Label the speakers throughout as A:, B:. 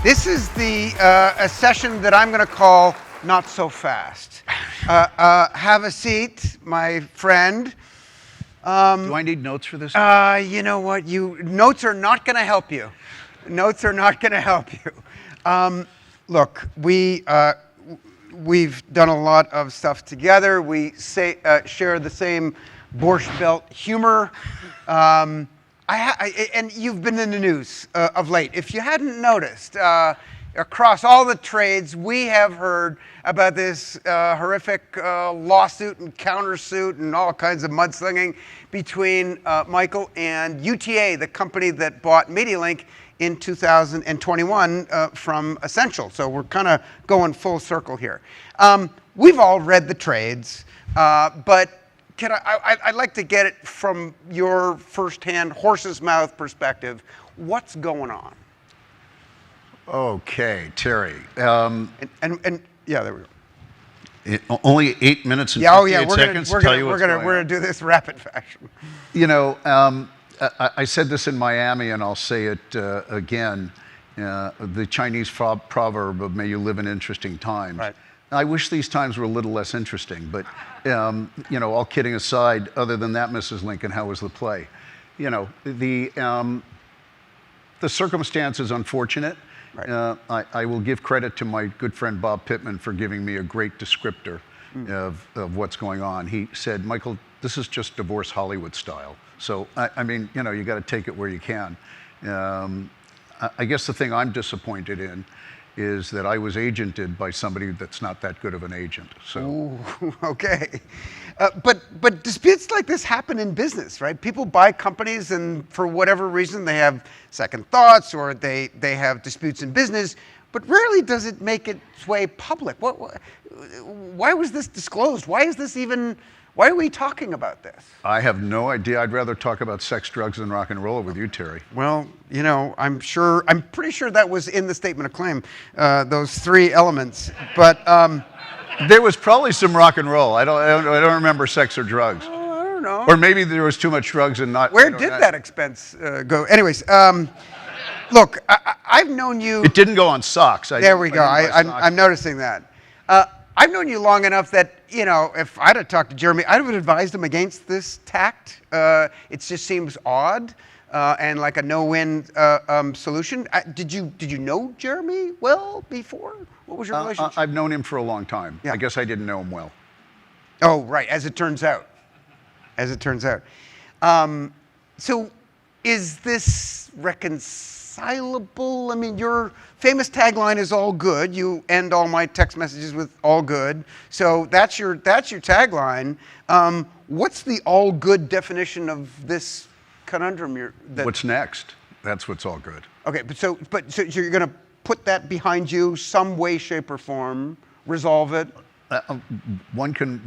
A: This is a session that I'm going to call Not So Fast. Have a seat, my friend.
B: Do I need notes for this?
A: You know what? Notes are not going to help you. Notes are not going to help you. Look, we've done a lot of stuff together. We share the same Borscht Belt humor. And you've been in the news of late. If you hadn't noticed, across all the trades, we have heard about this horrific lawsuit and countersuit and all kinds of mudslinging between Michael and UTA, the company that bought MediaLink in 2021 from Essential. So we're kind of going full circle here. We've all read the trades, but I'd like to get it from your firsthand horse's mouth perspective. What's going on?
B: Okay, Terry.
A: And yeah, there we go.
B: Only 8 minutes and 58 seconds to tell you what's going on.
A: We're gonna do this rapid fashion.
B: You know, I said this in Miami, and I'll say it again. The Chinese proverb of "May you live in interesting times."
A: Right.
B: I wish these times were a little less interesting, but you know, all kidding aside, other than that, Mrs. Lincoln, how was the play? You know, the circumstance is unfortunate. Right. I will give credit to my good friend Bob Pittman for giving me a great descriptor of what's going on. He said, "Michael, this is just divorce Hollywood style." So I mean, you know, you got to take it where you can. I guess the thing I'm disappointed in is that I was agented by somebody that's not that good of an agent. So,
A: ooh, okay, but disputes like this happen in business, right? People buy companies, and for whatever reason, they have second thoughts, or they have disputes in business. But rarely does it make its way public. Why was this disclosed? Why is this even? Why are we talking about this?
B: I have no idea. I'd rather talk about sex, drugs, and rock and roll with you, Terry.
A: Well, you know, I'm pretty sure that was in the statement of claim, those three elements. But
B: there was probably some rock and roll. I don't remember sex or drugs.
A: I don't know.
B: Or maybe there was too much drugs and not.
A: Where did that expense go? Anyways, look, I've known you.
B: It didn't go on socks.
A: There we go. I'm noticing that. I've known you long enough that, you know, if I'd have talked to Jeremy, I'd have advised him against this tact. It just seems odd and like a no-win solution. Did you know Jeremy well before? What was your relationship?
B: I've known him for a long time.
A: Yeah.
B: I guess I didn't know him well.
A: Oh, right. As it turns out. So is this reconcilable? I mean, your famous tagline is "all good." You end all my text messages with "all good." So that's your tagline. What's the all good definition of this conundrum?
B: What's next? That's what's all good.
A: Okay, so you're going to put that behind you, some way, shape, or form, resolve it.
B: One can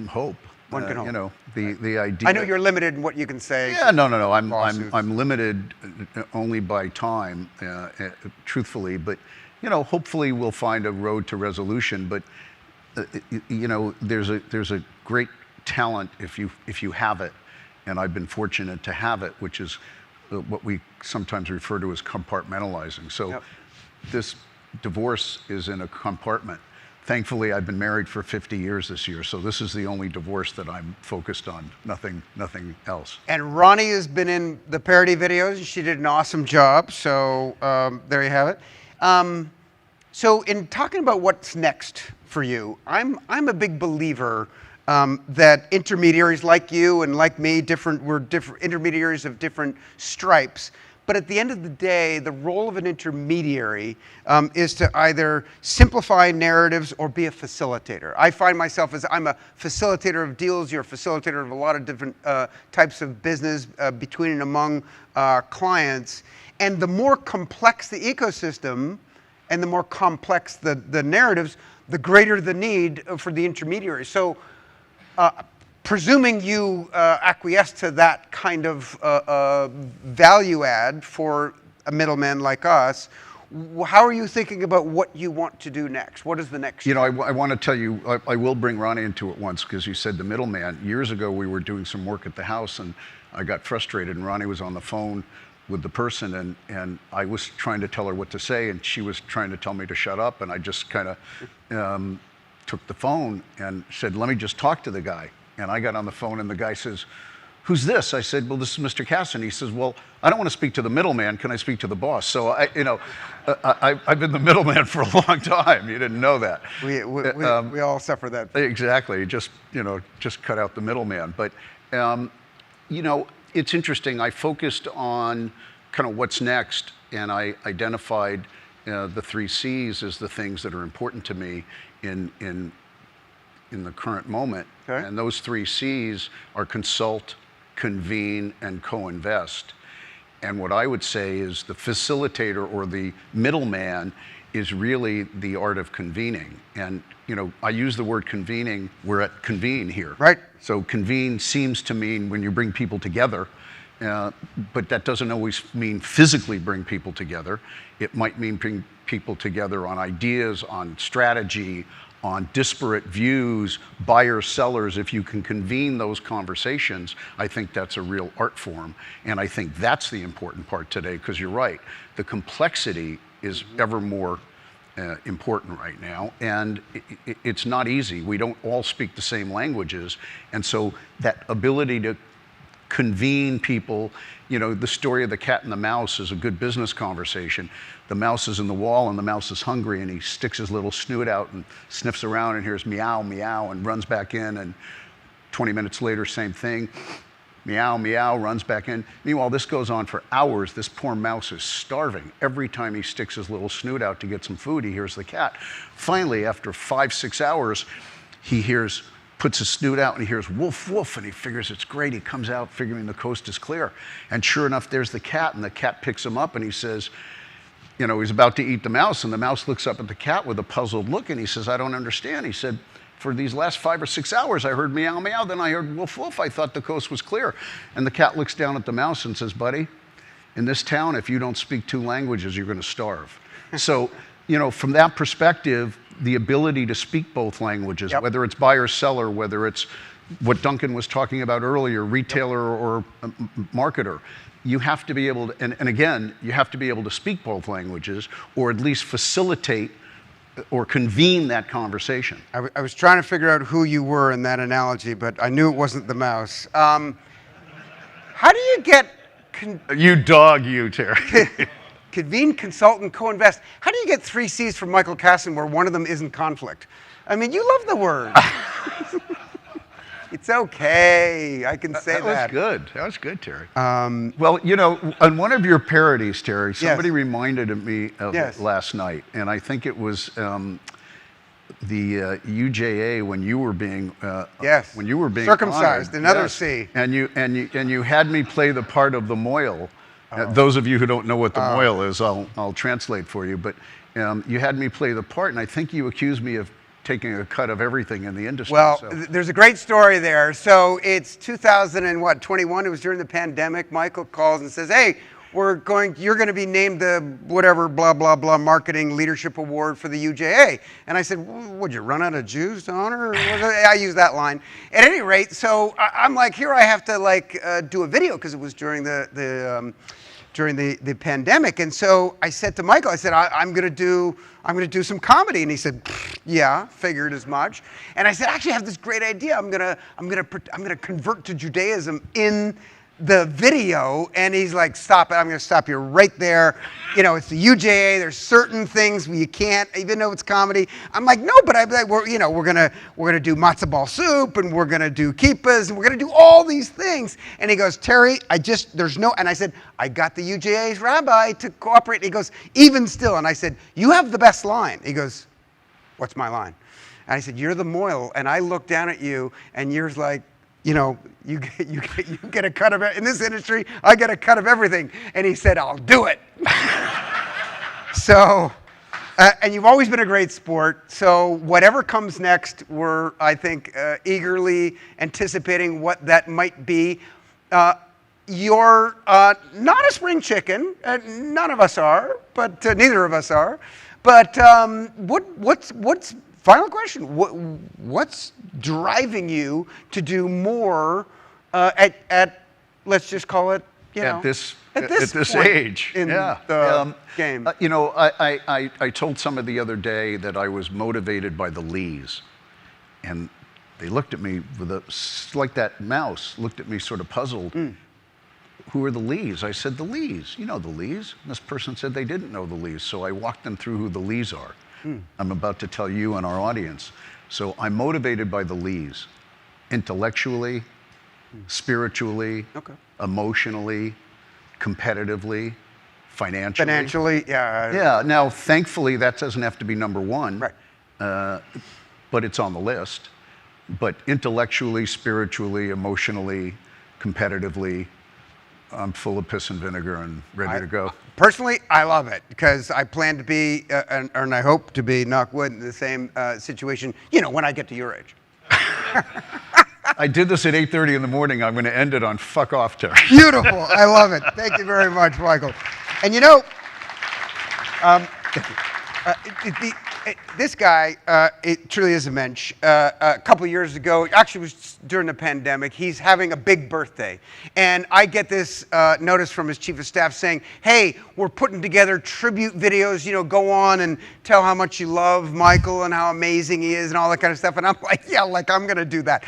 B: hope.
A: One can hope.
B: You know, the idea.
A: I know you're limited in what you can say.
B: Yeah, no. I'm limited only by time, truthfully. But you know, hopefully we'll find a road to resolution. But you know, there's a great talent if you have it, and I've been fortunate to have it, which is what we sometimes refer to as compartmentalizing. So
A: yep.
B: This divorce is in a compartment. Thankfully, I've been married for 50 years this year, so this is the only divorce that I'm focused on, nothing else.
A: And Ronnie has been in the parody videos. She did an awesome job, so there you have it. So in talking about what's next for you, I'm a big believer that intermediaries like you and like me, we're different intermediaries of different stripes. But at the end of the day, the role of an intermediary is to either simplify narratives or be a facilitator. I find myself as I'm a facilitator of deals. You're a facilitator of a lot of different types of business between and among clients. And the more complex the ecosystem and the more complex the narratives, the greater the need for the intermediary. So presuming you acquiesce to that kind of value add for a middleman like us, how are you thinking about what you want to do next? What is the next step?
B: You know, I want to tell you, I will bring Ronnie into it once because you said the middleman. Years ago, we were doing some work at the house and I got frustrated and Ronnie was on the phone with the person, and I was trying to tell her what to say, and she was trying to tell me to shut up, and I just kind of took the phone and said, let me just talk to the guy. And I got on the phone, and the guy says, who's this? I said, well, this is Mr. Kassan. He says, well, I don't want to speak to the middleman. Can I speak to the boss? So I've been the middleman for a long time. You didn't know that.
A: We all suffer that.
B: Exactly. Just cut out the middleman. But it's interesting. I focused on kind of what's next, and I identified the 3 C's as the things that are important to me in the current moment.
A: Okay.
B: And those 3 C's are consult, convene, and co-invest. And what I would say is the facilitator or the middleman is really the art of convening. And I use the word convening. We're at convene here.
A: Right.
B: So convene seems to mean when you bring people together, but that doesn't always mean physically bring people together. It might mean bring people together on ideas, on strategy, on disparate views, buyers, sellers. If you can convene those conversations, I think that's a real art form. And I think that's the important part today, because you're right. The complexity is ever more important right now, and it's not easy. We don't all speak the same languages, and so that ability to convene people, the story of the cat and the mouse is a good business conversation. The mouse is in the wall, and the mouse is hungry, and he sticks his little snoot out and sniffs around and hears meow, meow, and runs back in, and 20 minutes later, same thing. Meow, meow, runs back in. Meanwhile, this goes on for hours. This poor mouse is starving. Every time he sticks his little snoot out to get some food, he hears the cat. Finally, after 5-6 hours, he puts his snoot out and he hears woof, woof, and he figures it's great. He comes out figuring the coast is clear. And sure enough, there's the cat, and the cat picks him up, and he says, he's about to eat the mouse, and the mouse looks up at the cat with a puzzled look, and he says, I don't understand. He said, for these last 5 or 6 hours, I heard meow, meow, then I heard woof, woof. I thought the coast was clear. And the cat looks down at the mouse and says, buddy, in this town, if you don't speak 2 languages, you're going to starve. So, from that perspective, the ability to speak both languages,
A: Yep.
B: whether it's buyer, seller, whether it's what Duncan was talking about earlier, retailer or marketer, you have to be able to, and again, you have to be able to speak both languages, or at least facilitate or convene that conversation.
A: I was trying to figure out who you were in that analogy, but I knew it wasn't the mouse. How do you get
B: You dog, you, Terry.
A: convene, consult, and co-invest? How do you get 3 C's from Michael Kassan where one of them isn't conflict? I mean, you love the word. It's okay. I can say that.
B: That was good. That was good, Terry. Well, on one of your parodies, Terry, somebody reminded me of it last night, and I think it was the UJA when you were being
A: circumcised.
B: honored.
A: Another
B: Yes.
A: C.
B: And you had me play the part of the mohel. Those of you who don't know what the mohel is, I'll translate for you. But you had me play the part, and I think you accused me of taking a cut of everything in the industry.
A: Well, there's a great story there. So it's 2021. It was during the pandemic. Michael calls and says, "Hey, you're going to be named the whatever blah blah blah marketing leadership award for the UJA." And I said, "Would you run out of Jews to honor?" I used that line. At any rate, so I'm like, here I have to do a video because it was during the pandemic. And so I said to Michael, I said, I'm going to do some comedy. And he said, yeah, figured as much. And I said, actually, I have this great idea. I'm going to convert to Judaism in the video. And he's like, stop it. I'm going to stop you right there. It's the UJA. There's certain things you can't, even though it's comedy. I'm like, no, but we're going to do matzo ball soup, and we're going to do kippahs, and we're going to do all these things. And he goes, Terry, and I said, I got the UJA's rabbi to cooperate. And he goes, even still. And I said, you have the best line. He goes, what's my line? And I said, you're the moil. And I look down at you, and you're like, you get a cut of it. In this industry, I get a cut of everything. And he said, I'll do it. So, and you've always been a great sport. So whatever comes next, we're, I think, eagerly anticipating what that might be. You're not a spring chicken. None of us are, but neither of us are. But what's final question? What's driving you to do more at let's just call it, you know,
B: at this
A: point
B: age.
A: in
B: yeah.
A: the game.
B: You know, I told someone the other day that I was motivated by the Lees, and they looked at me with like that mouse looked at me sort of puzzled. Who are the Lees? I said, the Lees. You know the Lees. And this person said they didn't know the Lees, so I walked them through who the Lees are. I'm about to tell you and our audience. So I'm motivated by the Lees, intellectually, spiritually, emotionally, competitively, financially.
A: Financially, yeah.
B: Yeah, now thankfully that doesn't have to be number one,
A: Right.
B: but it's on the list. But intellectually, spiritually, emotionally, competitively, I'm full of piss and vinegar and ready to go.
A: Personally, I love it because I plan to be, and I hope to be, knock wood, in the same situation, you know, when I get to your age.
B: I did this at 8:30 in the morning. I'm going to end it on fuck off, Terry.
A: Beautiful. I love it. Thank you very much, Michael. And you know, this guy, it truly is a mensch. A couple years ago, actually it was during the pandemic, he's having a big birthday. And I get this notice from his chief of staff saying, hey, we're putting together tribute videos, you know, go on and tell how much you love Michael and how amazing he is and all that kind of stuff. And I'm like, yeah, like I'm going to do that.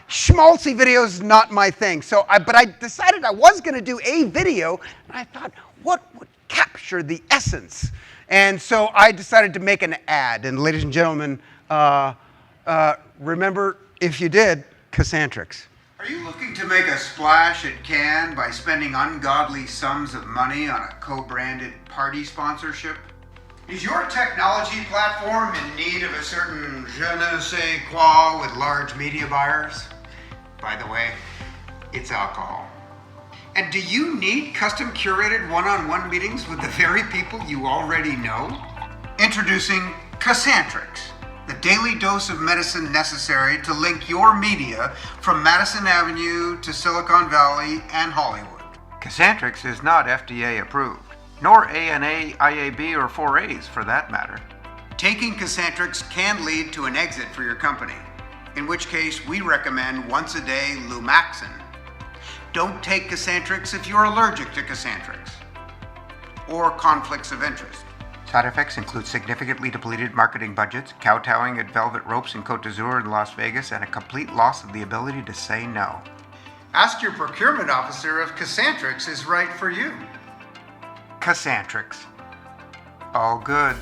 A: Schmaltzy videos is not my thing. But I decided I was going to do a video, and I thought, what would capture the essence? And so I decided to make an ad. And ladies and gentlemen, remember, if you did, Kassantrix. Are you looking to make a splash at Cannes by spending ungodly sums of money on a co-branded party sponsorship? Is your technology platform in need of a certain je ne sais quoi with large media buyers? By the way, it's alcohol. And do you need custom curated one-on-one meetings with the very people you already know? Introducing Kassantrix, the daily dose of medicine necessary to link your media from Madison Avenue to Silicon Valley and Hollywood. Kassantrix is not FDA approved, nor ANA, IAB, or 4As for that matter. Taking Kassantrix can lead to an exit for your company, in which case we recommend once-a-day Lumaxin. Don't take Kassantrix if you're allergic to Kassantrix or conflicts of interest. Side effects include significantly depleted marketing budgets, kowtowing at Velvet Ropes in Côte d'Azur in Las Vegas, and a complete loss of the ability to say no. Ask your procurement officer if Kassantrix is right for you. Kassantrix. All good.